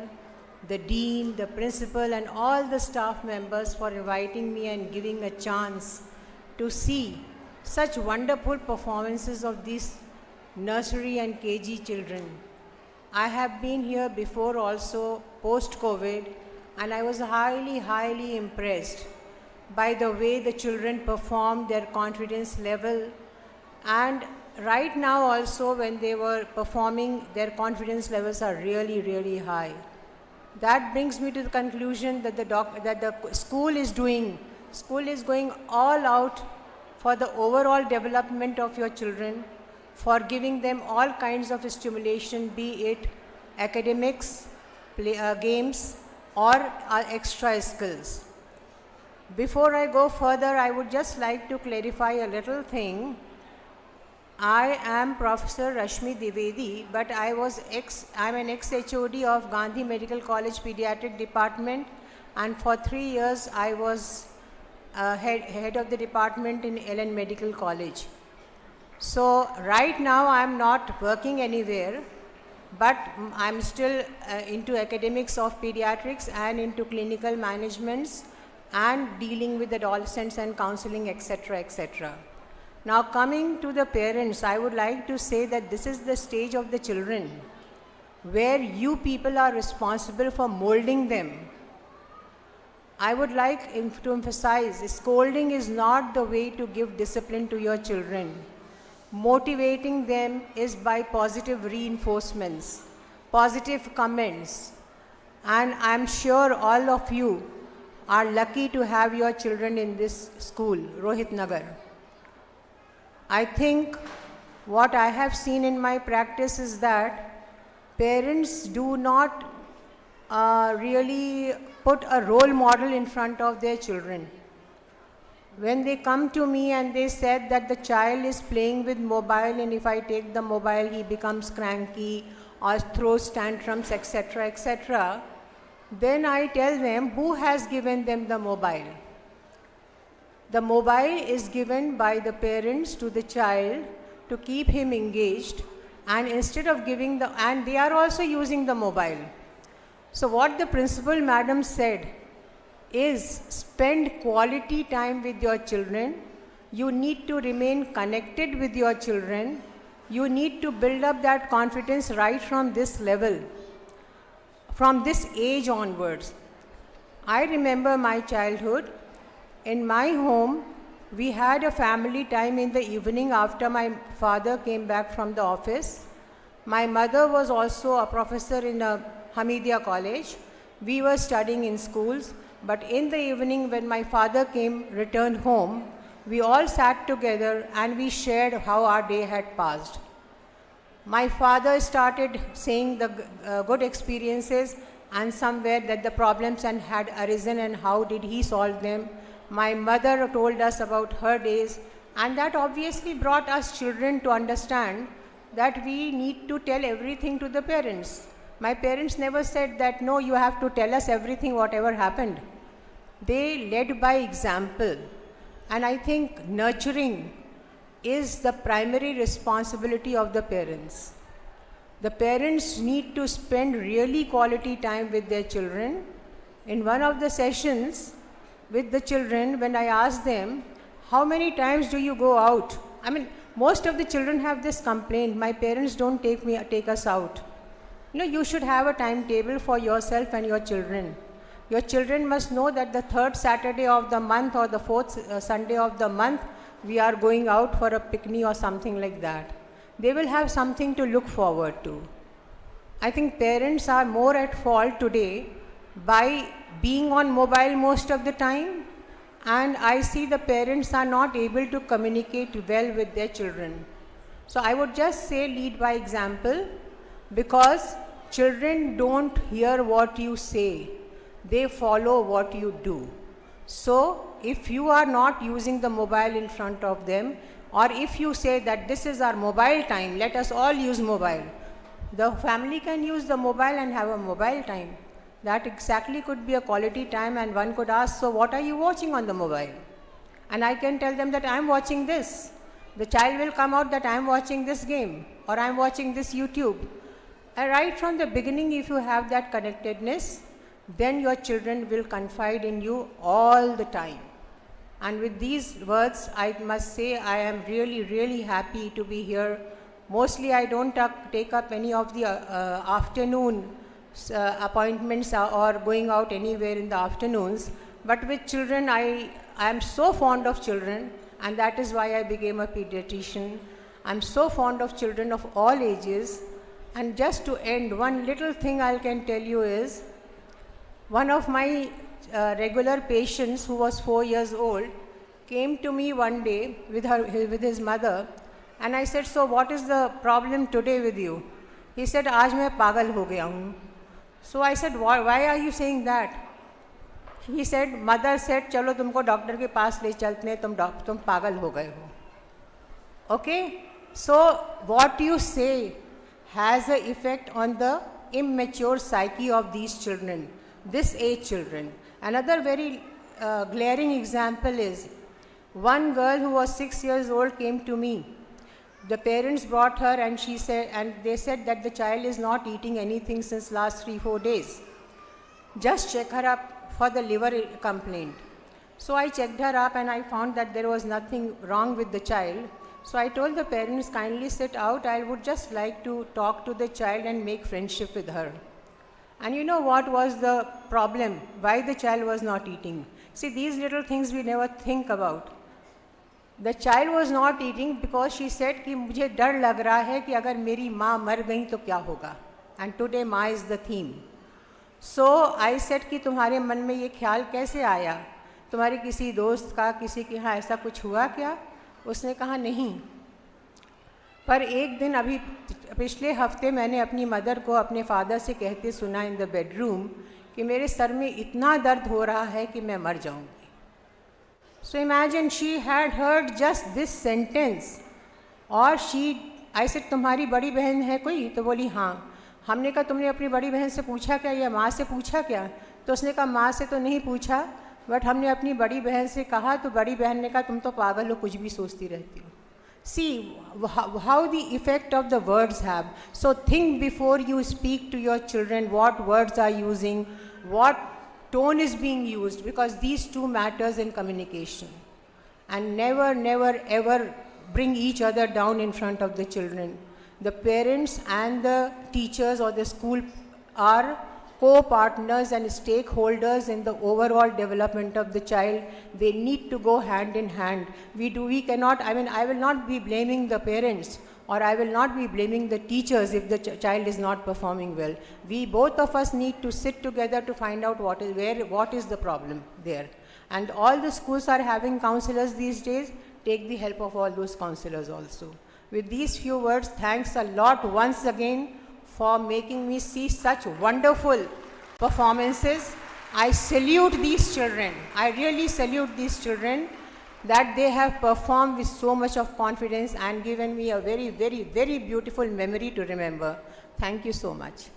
the dean, the principal and all the staff members for inviting me and giving a chance to see such wonderful performances of these nursery and KG children. I have been here before also post-COVID and I was highly impressed by the way the children performed, their confidence level, and right now also when they were performing, their confidence levels are really high. That brings me to the conclusion that the school is going all out for the overall development of your children, for giving them all kinds of stimulation, be it academics, games, or extra skills. Before I go further, I would just like to clarify a little thing. I am Professor Rashmi Dwivedi, but I'm an ex-HOD of Gandhi Medical College Pediatric Department, and for 3 years I was head of the department in Ellen Medical College. So right now I'm not working anywhere, but I'm still into academics of pediatrics and into clinical managements and dealing with adolescents and counseling, etc., etc. Now coming to the parents, I would like to say that this is the stage of the children where you people are responsible for molding them. I would like to emphasize, scolding is not the way to give discipline to your children. Motivating them is by positive reinforcements, positive comments. And I'm sure all of you are lucky to have your children in this school, Rohit Nagar. I think what I have seen in my practice is that parents do not really put a role model in front of their children. When they come to me and they said that the child is playing with mobile and if I take the mobile he becomes cranky or throws tantrums, etc., etc., then I tell them who has given them the mobile. The mobile is given by the parents to the child to keep him engaged, and instead of giving and they are also using the mobile. So what the principal madam said is spend quality time with your children. You need to remain connected with your children. You need to build up that confidence right from this level, from this age onwards. I remember my childhood. In my home, we had a family time in the evening after my father came back from the office. My mother was also a professor in a Hamidia college. We were studying in schools, but in the evening when my father returned home, we all sat together and we shared how our day had passed. My father started saying the good experiences and somewhere that the problems had arisen and how did he solve them. My mother told us about her days, and that obviously brought us children to understand that we need to tell everything to the parents. My parents never said that, no, you have to tell us everything, whatever happened. They led by example. And I think nurturing is the primary responsibility of the parents. The parents need to spend really quality time with their children. In one of the sessions with the children, when I asked them, how many times do you go out? I mean, most of the children have this complaint, my parents don't take us out. You know, you should have a timetable for yourself and your children. Your children must know that the third Saturday of the month or the fourth Sunday of the month, we are going out for a picnic or something like that. They will have something to look forward to. I think parents are more at fault today by being on mobile most of the time, and I see the parents are not able to communicate well with their children. So I would just say lead by example, because children don't hear what you say, they follow what you do. So if you are not using the mobile in front of them, or if you say that this is our mobile time, let us all use mobile, the family can use the mobile and have a mobile time. That exactly could be a quality time, and one could ask, so what are you watching on the mobile? And I can tell them that I am watching this. The child will come out that I am watching this game or I am watching this YouTube. And right from the beginning, if you have that connectedness, then your children will confide in you all the time. And with these words, I must say I am really, really happy to be here. Mostly I don't take up any of the afternoon appointments or going out anywhere in the afternoons. But with children, I am so fond of children, and that is why I became a pediatrician. I'm so fond of children of all ages. And just to end, one little thing I can tell you is, one of my regular patients who was 4 years old came to me one day with his mother, and I said, so what is the problem today with you? He said, आज मैं पागल हो गया हूँ. So I said, why are you saying that? He said, mother said, चलो तुमको doctor के पास ले चलते हैं, तुम पागल हो गए हो. Okay? So what you say has an effect on the immature psyche of these children, this age children. Another very glaring example is, one girl who was 6 years old came to me. the parents brought her and they said that the child is not eating anything since last 3-4 days. Just check her up for the liver complaint. So I checked her up and I found that there was nothing wrong with the child. So I told the parents, kindly sit out. I would just like to talk to the child and make friendship with her. And you know what was the problem? Why the child was not eating? See, these little things we never think about. The child was not eating because she said कि मुझे डर लग रहा है कि अगर मेरी माँ मर गई तो क्या होगा. And today माँ is the theme. So I said कि तुम्हारे मन में ये ख्याल कैसे आया? तुम्हारे किसी दोस्त का, किसी के यहाँ ऐसा कुछ हुआ क्या? उसने कहा नहीं. पर एक दिन अभी पिछले हफ्ते मैंने अपनी मदर को अपने फादर से कहते सुना इन द बेडरूम कि मेरे सर में इतना दर्द हो रहा है कि मैं मर जाऊंगी. So imagine she had heard just this sentence और I said तुम्हारी बड़ी बहन है कोई? तो बोली हाँ. हमने कहा तुमने अपनी बड़ी बहन से पूछा क्या या माँ से पूछा क्या? तो उसने कहा माँ से तो नहीं पूछा, बट हमने अपनी बड़ी बहन से कहा तो बड़ी बहन ने कहा तुम तो पागल हो, कुछ भी सोचती रहती हो. See how the effect of the words have. So think before you speak to your children what words are using, what tone is being used, because these two matters in communication. And never, never, ever bring each other down in front of the children. The parents and the teachers or the school are co-partners and stakeholders in the overall development of the child. They need to go hand in hand. We cannot, I will not be blaming the parents or I will not be blaming the teachers if the child is not performing well. Both of us need to sit together to find out what is the problem there. And all the schools are having counselors these days. Take the help of all those counselors also. With these few words, thanks a lot once again for making me see such wonderful performances. I salute these children. I really salute these children that they have performed with so much of confidence and given me a very, very, very beautiful memory to remember. Thank you so much.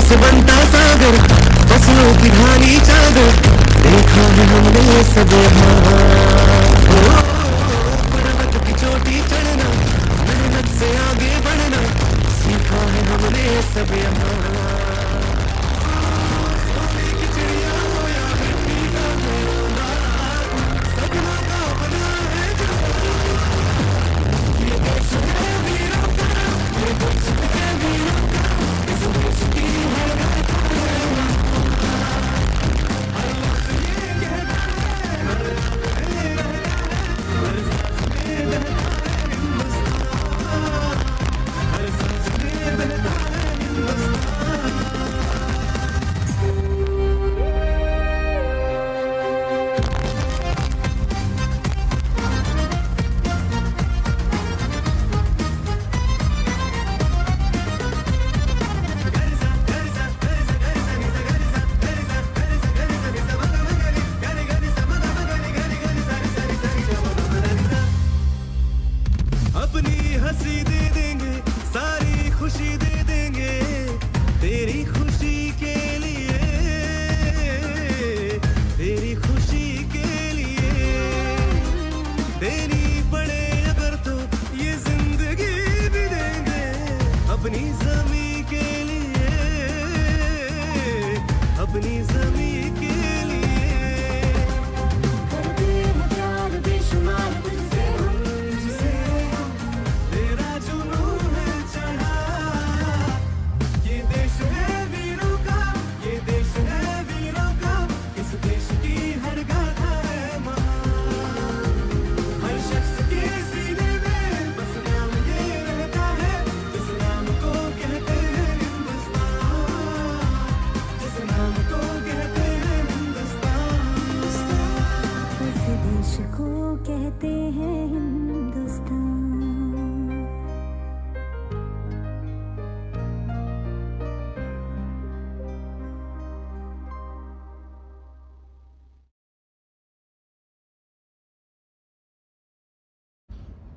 से बनता सागर, फसलों की ढाली चादर, देखा है हमने सब यहाँ। पर्वत की चोटी चढ़ना, मेहनत से आगे बढ़ना, सीखा है हमने सब यहाँ। सोने की चिड़िया हो या मिट्टी का घोंघा, सपना का बना है जो। ये देश है वीरों का, ये देश है वीरों का, इस देश की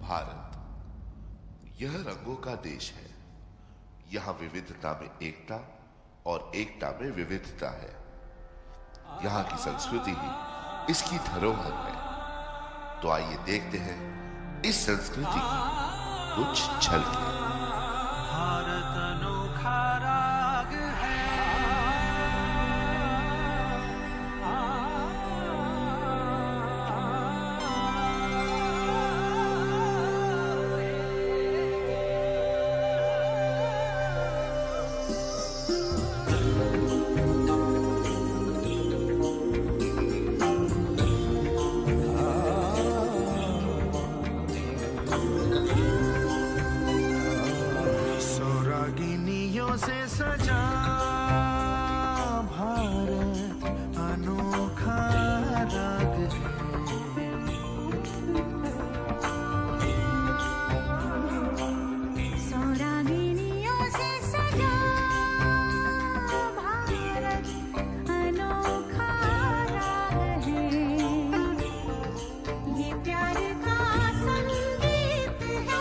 भारत यह रंगों का देश है। यहाँ विविधता में एकता और एकता में विविधता है। यहाँ की संस्कृति ही इसकी धरोहर है। तो आइए देखते हैं इस संस्कृति की कुछ झलकें। भारत अनोखा राग है, से सजा भारत अनोखा राग है। सौरागिनियों से सजा भारत अनोखा राग है। ये प्यार का संगीत है।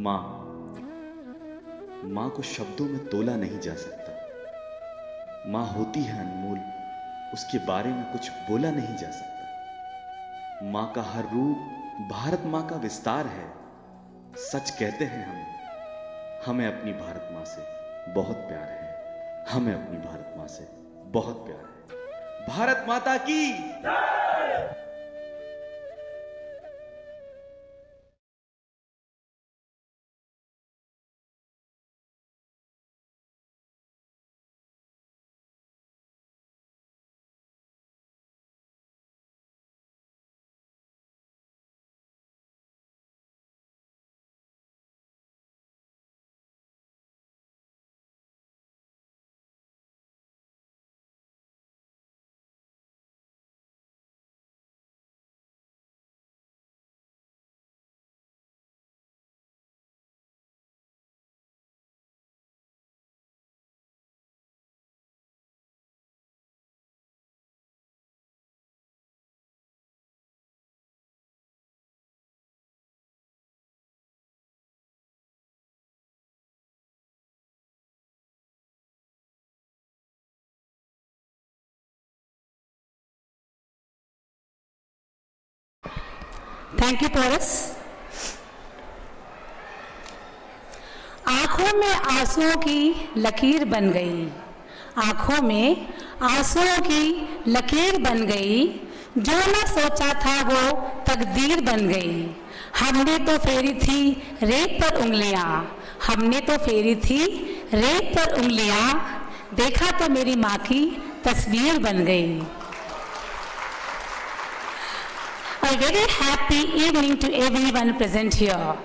माँ को शब्दों में तोला नहीं जा सकता। माँ होती है अनमोल, उसके बारे में कुछ बोला नहीं जा सकता। माँ का हर रूप भारत माँ का विस्तार है। सच कहते हैं हमें अपनी भारत माँ से बहुत प्यार है। हमें अपनी भारत माँ से बहुत प्यार है। भारत माता की जय। Thank you Porus. आंखों में आंसुओं की लकीर बन गई, आंखों में आंसुओं की लकीर बन गई, जो न सोचा था वो तकदीर बन गई। हमने तो फेरी थी रेत पर उंगलियां, हमने तो फेरी थी रेत पर उंगलियां, देखा तो मेरी माँ की तस्वीर बन गई। A very happy evening to everyone present here.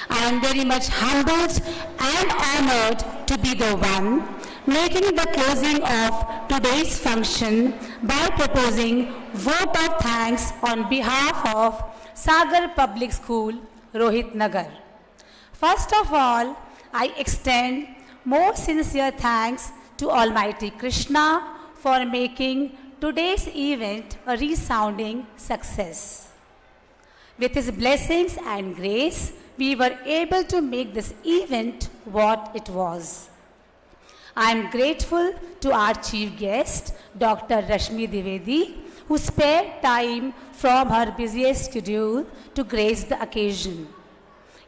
I am very much humbled and honored to be the one making the closing of today's function by proposing vote of thanks on behalf of Sagar Public School, Rohit Nagar. First of all, I extend most sincere thanks to Almighty Krishna for making today's event a resounding success. With His blessings and grace, we were able to make this event what it was. I am grateful to our chief guest, Dr. Rashmi Dwivedi, who spared time from her busiest schedule to grace the occasion.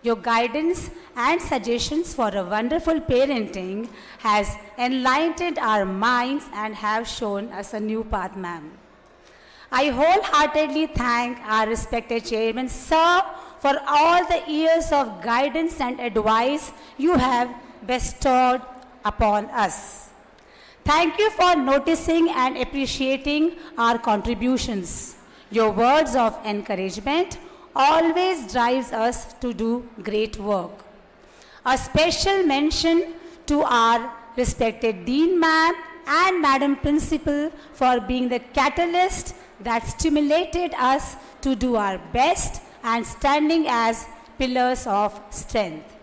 Your guidance and suggestions for a wonderful parenting has enlightened our minds and have shown us a new path, ma'am. I wholeheartedly thank our respected chairman, sir, for all the years of guidance and advice you have bestowed upon us. Thank you for noticing and appreciating our contributions. Your words of encouragement always drives us to do great work. A special mention to our respected Dean Ma'am and Madam Principal for being the catalyst that stimulated us to do our best and standing as pillars of strength.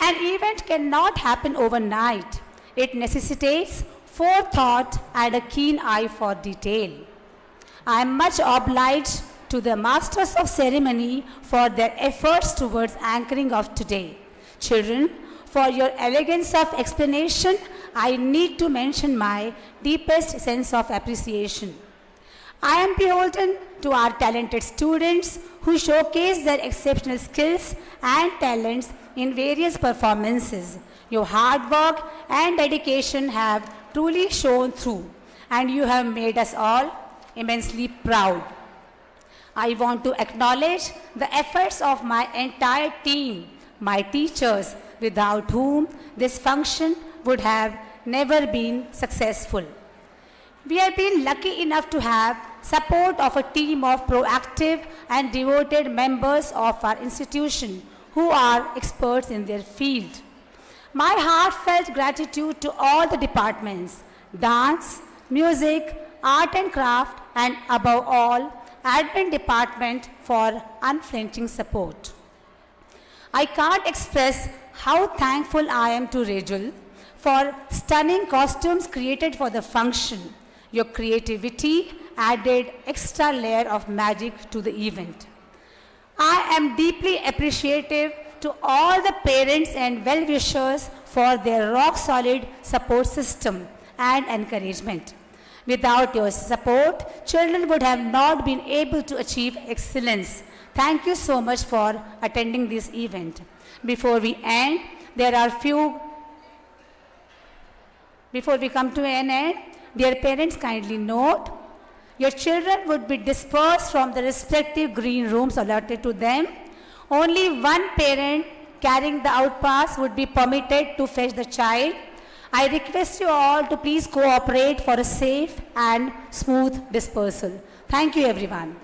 An event cannot happen overnight. It necessitates forethought and a keen eye for detail. I am much obliged to the masters of ceremony for their efforts towards anchoring of today. Children, for your elegance of explanation, I need to mention my deepest sense of appreciation. I am beholden to our talented students who showcase their exceptional skills and talents in various performances. Your hard work and dedication have truly shone through, and you have made us all immensely proud. I want to acknowledge the efforts of my entire team, my teachers, without whom this function would have never been successful. We have been lucky enough to have support of a team of proactive and devoted members of our institution who are experts in their field. My heartfelt gratitude to all the departments, dance, music, art and craft, and above all, admin department for unflinching support. I can't express how thankful I am to Rachel for stunning costumes created for the function. Your creativity added extra layer of magic to the event. I am deeply appreciative to all the parents and well-wishers for their rock-solid support system and encouragement. Without your support, children would have not been able to achieve excellence. Thank you so much for attending this event. Before we end, before we come to an end, dear parents, kindly note, your children would be dispersed from the respective green rooms allotted to them. Only one parent carrying the outpass would be permitted to fetch the child. I request you all to please cooperate for a safe and smooth dispersal. Thank you, everyone.